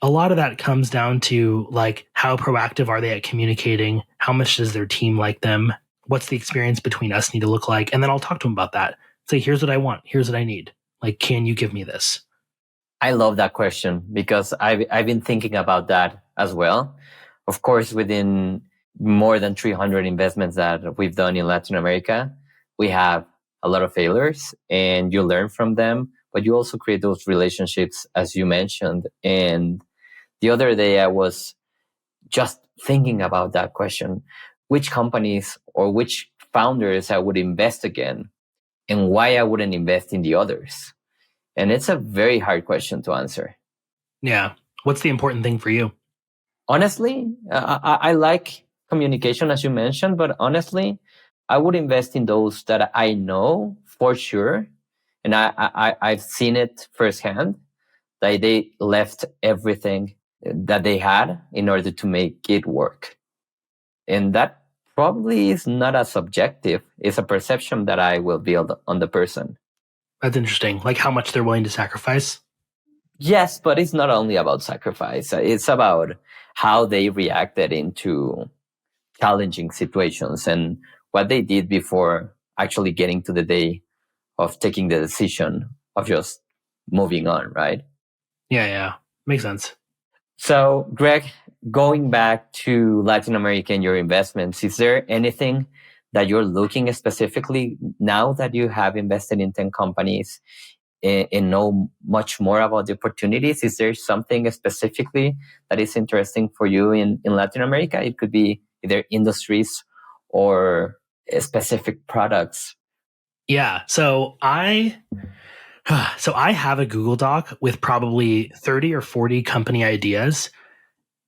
[SPEAKER 1] a lot of that comes down to like, how proactive are they at communicating? How much does their team like them? What's the experience between us need to look like? And then I'll talk to them about that. Say, here's what I want. Here's what I need. Like, can you give me this?
[SPEAKER 3] I love that question because I've been thinking about that as well. Of course, within more than 300 investments that we've done in Latin America, we have a lot of failures and you learn from them, but you also create those relationships, as you mentioned. And the other day I was just thinking about that question. Which companies or which founders I would invest again and why I wouldn't invest in the others. And it's a very hard question to answer.
[SPEAKER 1] Yeah. What's the important thing for you?
[SPEAKER 3] Honestly, I like communication, as you mentioned, but honestly, I would invest in those that I know for sure. And I've seen it firsthand that they left everything that they had in order to make it work. And that probably is not as subjective. It's a perception that I will build on the person.
[SPEAKER 1] That's interesting. Like how much they're willing to sacrifice?
[SPEAKER 3] Yes, but it's not only about sacrifice. It's about how they reacted into challenging situations and what they did before actually getting to the day of taking the decision of just moving on, right?
[SPEAKER 1] Yeah. Makes sense.
[SPEAKER 3] So, Greg, going back to Latin America and your investments, is there anything that you're looking specifically now that you have invested in 10 companies and know much more about the opportunities? Is there something specifically that is interesting for you in Latin America? It could be either industries or specific products.
[SPEAKER 1] Yeah. So I have a Google Doc with probably 30 or 40 company ideas,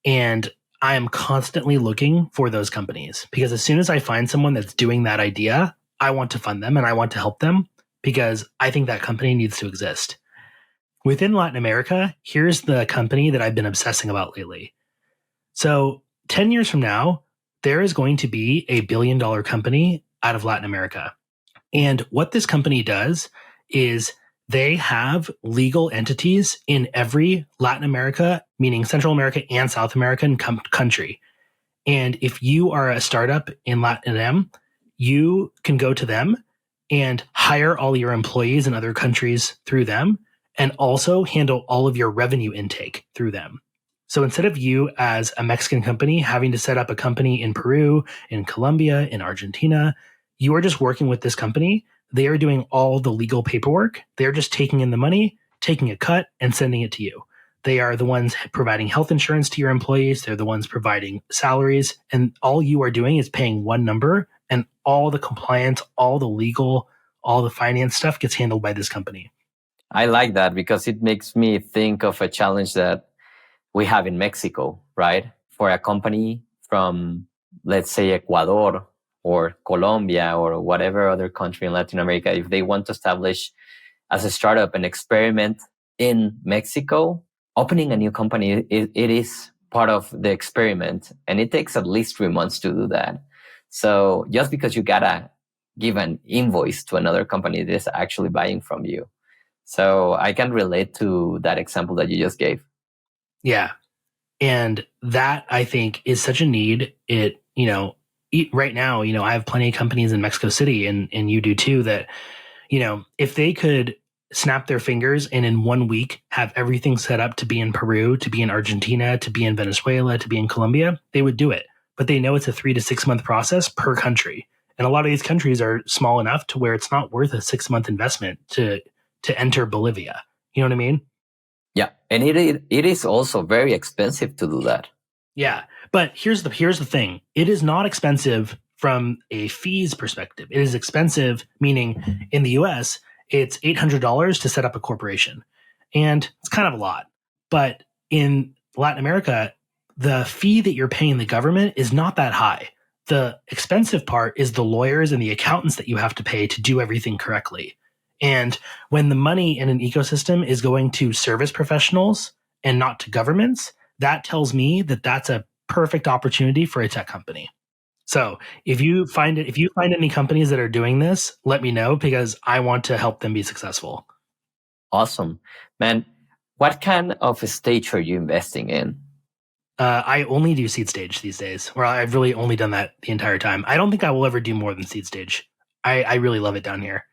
[SPEAKER 1] and I am constantly looking for those companies because as soon as I find someone that's doing that idea, I want to fund them and I want to help them because I think that company needs to exist. Within Latin America, here's the company that I've been obsessing about lately. So 10 years from now, there is going to be a $1 billion company out of Latin America. And what this company does is they have legal entities in every Latin America, meaning Central America and South American country. And if you are a startup in LatAm, you can go to them and hire all your employees in other countries through them, and also handle all of your revenue intake through them. So instead of you as a Mexican company having to set up a company in Peru, in Colombia, in Argentina, you are just working with this company. They are doing all the legal paperwork. They're just taking in the money, taking a cut, and sending it to you. They are the ones providing health insurance to your employees. They're the ones providing salaries. And all you are doing is paying one number, and all the compliance, all the legal, all the finance stuff gets handled by this company.
[SPEAKER 3] I like that because it makes me think of a challenge that we have in Mexico, right? For a company from, let's say, Ecuador or Colombia or whatever other country in Latin America, if they want to establish as a startup an experiment in Mexico, opening a new company, it is part of the experiment. And it takes at least 3 months to do that. So just because you gotta give an invoice to another company that is actually buying from you. So I can relate to that example that you just gave.
[SPEAKER 1] Yeah. And that, I think, is such a need. Right now, I have plenty of companies in Mexico City, and you do too, that, if they could snap their fingers and in 1 week have everything set up to be in Peru, to be in Argentina, to be in Venezuela, to be in Colombia, they would do it. But they know it's a 3 to 6 month process per country. And a lot of these countries are small enough to where it's not worth a 6-month investment to enter Bolivia. You know what I mean?
[SPEAKER 3] Yeah. And it is also very expensive to do that.
[SPEAKER 1] Yeah. But here's the thing. It is not expensive from a fees perspective. It is expensive, meaning in the US, it's $800 to set up a corporation. And it's kind of a lot. But in Latin America, the fee that you're paying the government is not that high. The expensive part is the lawyers and the accountants that you have to pay to do everything correctly. And when the money in an ecosystem is going to service professionals and not to governments, that tells me that that's a perfect opportunity for a tech company. So if you find any companies that are doing this, let me know, because I want to help them be successful.
[SPEAKER 3] Awesome. Man, what kind of a stage are you investing in?
[SPEAKER 1] I only do seed stage these days, where I've really only done that the entire time. I don't think I will ever do more than seed stage. I really love it down here.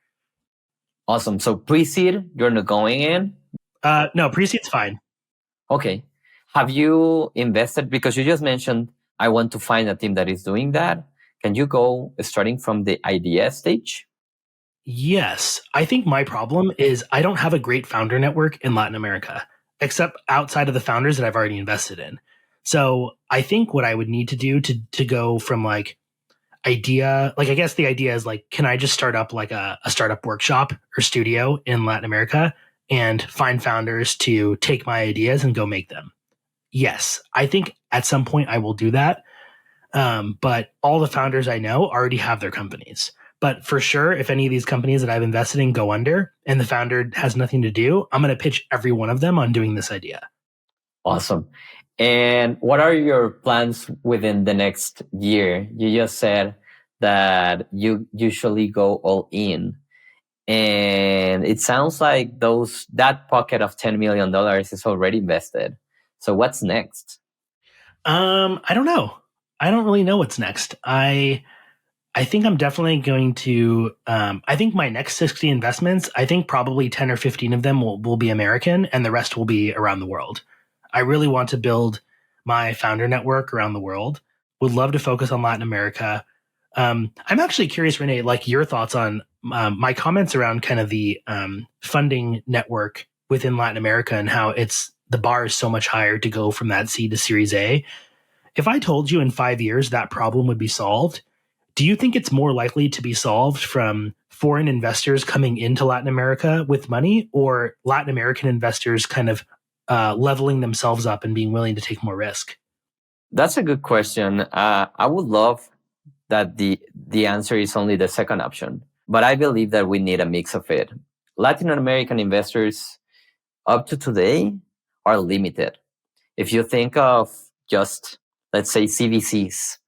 [SPEAKER 3] Awesome. So pre-seed, you're not going in?
[SPEAKER 1] No, pre-seed's fine.
[SPEAKER 3] Okay. Have you invested, because you just mentioned, I want to find a team that is doing that. Can you go starting from the idea stage?
[SPEAKER 1] Yes. I think my problem is I don't have a great founder network in Latin America, except outside of the founders that I've already invested in. So I think what I would need to do to go from idea, I guess the idea is can I just start up a startup workshop or studio in Latin America and find founders to take my ideas and go make them? Yes, I think at some point I will do that. But all the founders I know already have their companies. But for sure, if any of these companies that I've invested in go under and the founder has nothing to do, I'm going to pitch every one of them on doing this idea.
[SPEAKER 3] Awesome. And what are your plans within the next year? You just said that you usually go all in. And it sounds like that pocket of $10 million is already invested. So what's next?
[SPEAKER 1] I don't know. I don't really know what's next. I think I'm definitely going to, I think my next 60 investments, I think probably 10 or 15 of them will be American, and the rest will be around the world. I really want to build my founder network around the world. Would love to focus on Latin America. I'm actually curious, Renee, your thoughts on my comments around kind of the funding network within Latin America and how the bar is so much higher to go from that C to Series A. If I told you in 5 years that problem would be solved, do you think it's more likely to be solved from foreign investors coming into Latin America with money, or Latin American investors kind of leveling themselves up and being willing to take more risk?
[SPEAKER 3] That's a good question. I would love that the answer is only the second option, but I believe that we need a mix of it. Latin American investors up to today are limited. If you think of just, let's say, CVCs,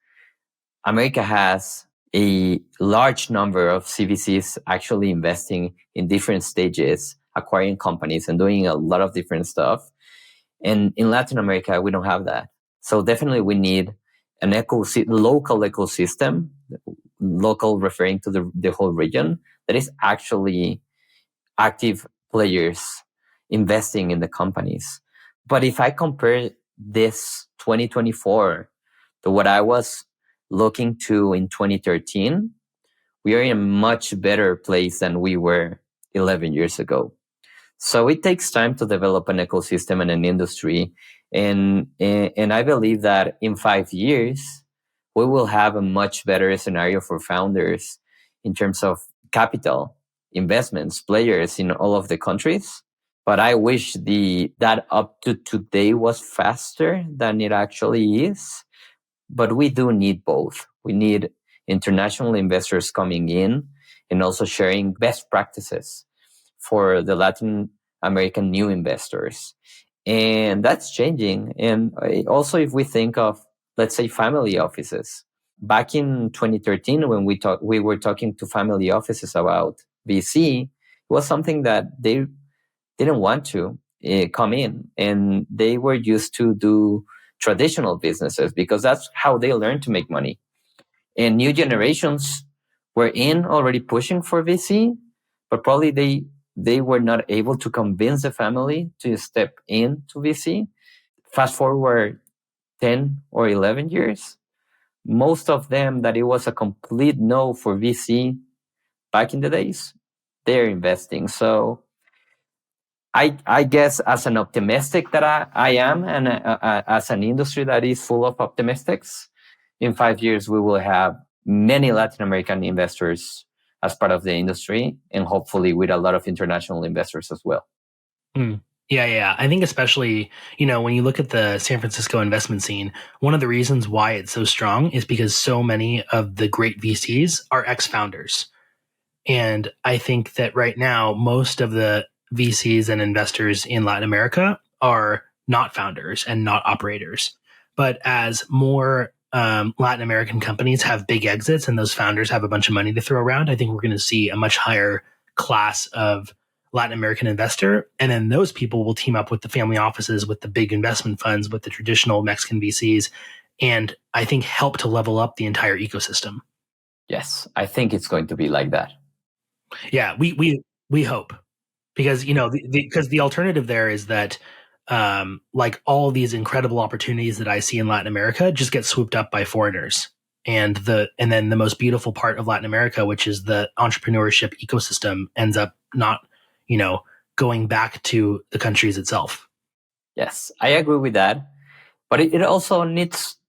[SPEAKER 3] America has a large number of CVCs actually investing in different stages acquiring companies and doing a lot of different stuff. And in Latin America, we don't have that. So definitely we need an local ecosystem, local referring to the whole region, that is actually active players investing in the companies. But if I compare this 2024 to what I was looking to in 2013, we are in a much better place than we were 11 years ago. So it takes time to develop an ecosystem and an industry. And I believe that in 5 years, we will have a much better scenario for founders in terms of capital, investments, players in all of the countries. But I wish that up to today was faster than it actually is. But we do need both. We need international investors coming in and also sharing best practices for the Latin American new investors. And that's changing. And also, if we think of, let's say, family offices, back in 2013, when we were talking to family offices about VC, it was something that they didn't want to come in, and they were used to do traditional businesses because that's how they learned to make money. And new generations were already pushing for VC, but probably they were not able to convince the family to step into VC. Fast forward 10 or 11 years, most of them that it was a complete no for VC back in the days, they're investing. So I guess as an optimistic that I am, and as an industry that is full of optimistics, in 5 years we will have many Latin American investors as part of the industry, and hopefully with a lot of international investors as well.
[SPEAKER 1] Yeah. I think especially, when you look at the San Francisco investment scene, one of the reasons why it's so strong is because so many of the great VCs are ex-founders. And I think that right now, most of the VCs and investors in Latin America are not founders and not operators. But as more Latin American companies have big exits and those founders have a bunch of money to throw around, I think we're going to see a much higher class of Latin American investor. And then those people will team up with the family offices, with the big investment funds, with the traditional Mexican VCs, and I think help to level up the entire ecosystem.
[SPEAKER 3] Yes, I think it's going to be like that.
[SPEAKER 1] Yeah, we hope, because because the alternative there is that like all these incredible opportunities that I see in Latin America just get swooped up by foreigners, and then the most beautiful part of Latin America, which is the entrepreneurship ecosystem, ends up not going back to the countries itself.
[SPEAKER 3] Yes, I agree with that, but it also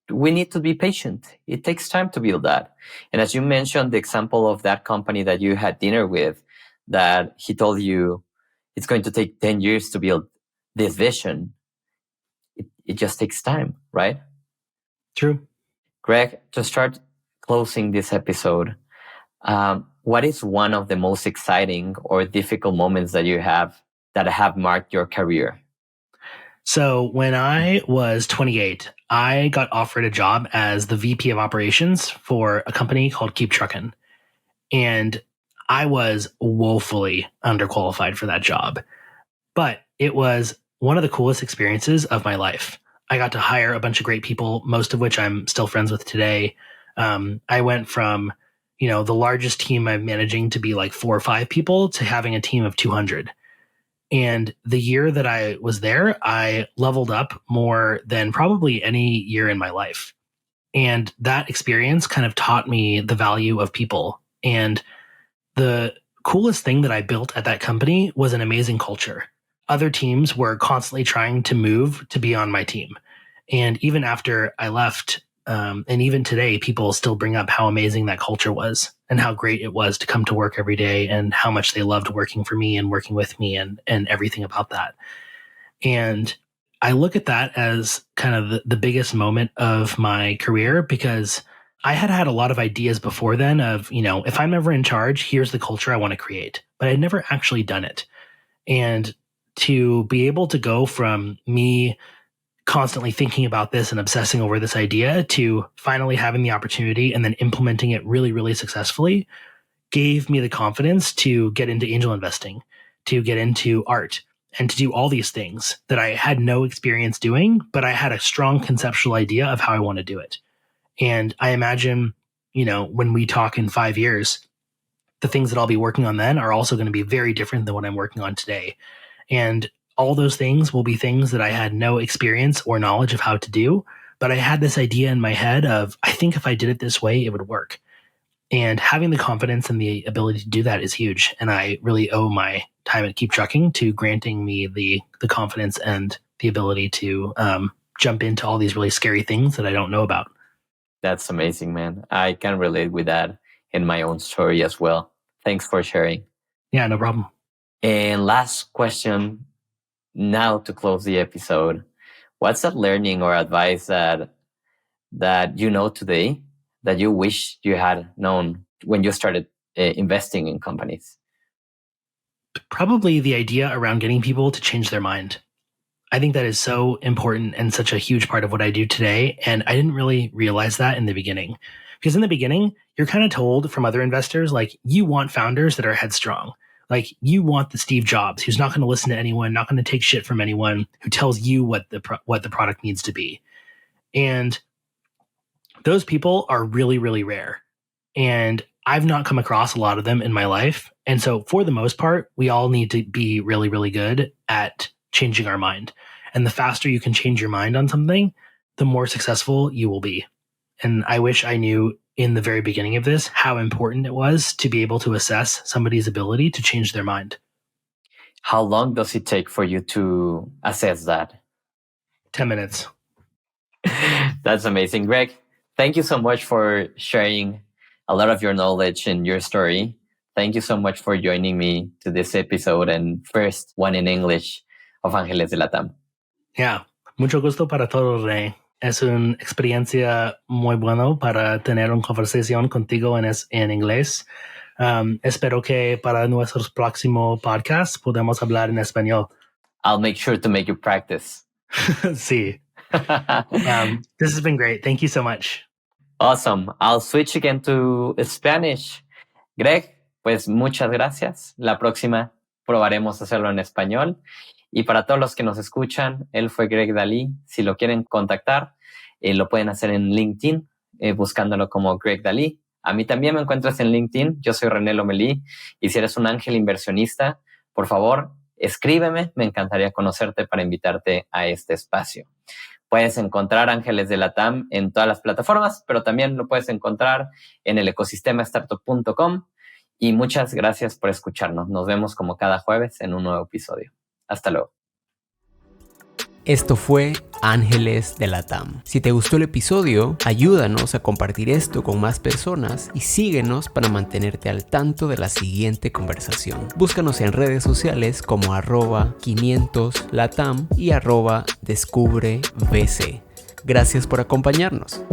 [SPEAKER 3] we need to be patient. It takes time to build that. And as you mentioned, the example of that company that you had dinner with, that he told you it's going to take 10 years to build this vision. It just takes time, right?
[SPEAKER 1] True.
[SPEAKER 3] Greg, to start closing this episode, what is one of the most exciting or difficult moments that you have that have marked your career?
[SPEAKER 1] So when I was 28, I got offered a job as the VP of operations for a company called Keep Truckin'. And I was woefully underqualified for that job. But it was one of the coolest experiences of my life. I got to hire a bunch of great people, most of which I'm still friends with today. I went from, the largest team I'm managing to be like 4 or 5 people to having a team of 200. And the year that I was there, I leveled up more than probably any year in my life. And that experience kind of taught me the value of people. And the coolest thing that I built at that company was an amazing culture. Other teams were constantly trying to move to be on my team. And even after I left, and even today, people still bring up how amazing that culture was and how great it was to come to work every day and how much they loved working for me and working with me and everything about that. And I look at that as kind of the biggest moment of my career, because I had a lot of ideas before then of, if I'm ever in charge, here's the culture I want to create, but I'd never actually done it. And to be able to go from me constantly thinking about this and obsessing over this idea to finally having the opportunity and then implementing it really, really successfully gave me the confidence to get into angel investing, to get into art and to do all these things that I had no experience doing, but I had a strong conceptual idea of how I want to do it. And I imagine, when we talk in 5 years, the things that I'll be working on then are also going to be very different than what I'm working on today. And all those things will be things that I had no experience or knowledge of how to do, but I had this idea in my head of, I think if I did it this way, it would work. And having the confidence and the ability to do that is huge. And I really owe my time at Keep Trucking to granting me the confidence and the ability to jump into all these really scary things that I don't know about.
[SPEAKER 3] That's amazing, man. I can relate with that in my own story as well. Thanks for sharing.
[SPEAKER 1] Yeah, no problem.
[SPEAKER 3] And last question, now to close the episode. What's that learning or advice that you know today that you wish you had known when you started investing in companies?
[SPEAKER 1] Probably the idea around getting people to change their mind. I think that is so important and such a huge part of what I do today. And I didn't really realize that in the beginning. Because in the beginning, you're kind of told from other investors, like, you want founders that are headstrong. Like, you want the Steve Jobs, who's not going to listen to anyone, not going to take shit from anyone, who tells you what the product needs to be. And those people are really, really rare. And I've not come across a lot of them in my life. And so for the most part, we all need to be really, really good at changing our mind. And the faster you can change your mind on something, the more successful you will be. And I wish I knew in the very beginning of this how important it was to be able to assess somebody's ability to change their mind.
[SPEAKER 3] How long does it take for you to assess that?
[SPEAKER 1] 10 minutes.
[SPEAKER 3] That's amazing. Greg, thank you so much for sharing a lot of your knowledge and your story. Thank you so much for joining me to this episode and first one in English of Ángeles de LatAm.
[SPEAKER 1] Yeah, mucho gusto para todos, René. Es una experiencia muy buena para tener una conversación contigo en inglés. Espero que para nuestros próximos podcasts podamos hablar en español.
[SPEAKER 3] I'll make sure to make you practice.
[SPEAKER 1] Sí. This has been great. Thank you so much.
[SPEAKER 3] Awesome. I'll switch again to Spanish. Greg, pues muchas gracias. La próxima probaremos hacerlo en español. Y para todos los que nos escuchan, él fue Greg Dalli. Si lo quieren contactar, lo pueden hacer en LinkedIn, buscándolo como Greg Dalli. A mí también me encuentras en LinkedIn. Yo soy René Lomelí. Y si eres un ángel inversionista, por favor, escríbeme. Me encantaría conocerte para invitarte a este espacio. Puedes encontrar Ángeles de LatAm en todas las plataformas, pero también lo puedes encontrar en el ecosistema startup.com. Y muchas gracias por escucharnos. Nos vemos como cada jueves en un nuevo episodio. Hasta luego.
[SPEAKER 2] Esto fue Ángeles de LatAm. Si te gustó el episodio, ayúdanos a compartir esto con más personas y síguenos para mantenerte al tanto de la siguiente conversación. Búscanos en redes sociales como @500latam y @descubrebc. Gracias por acompañarnos.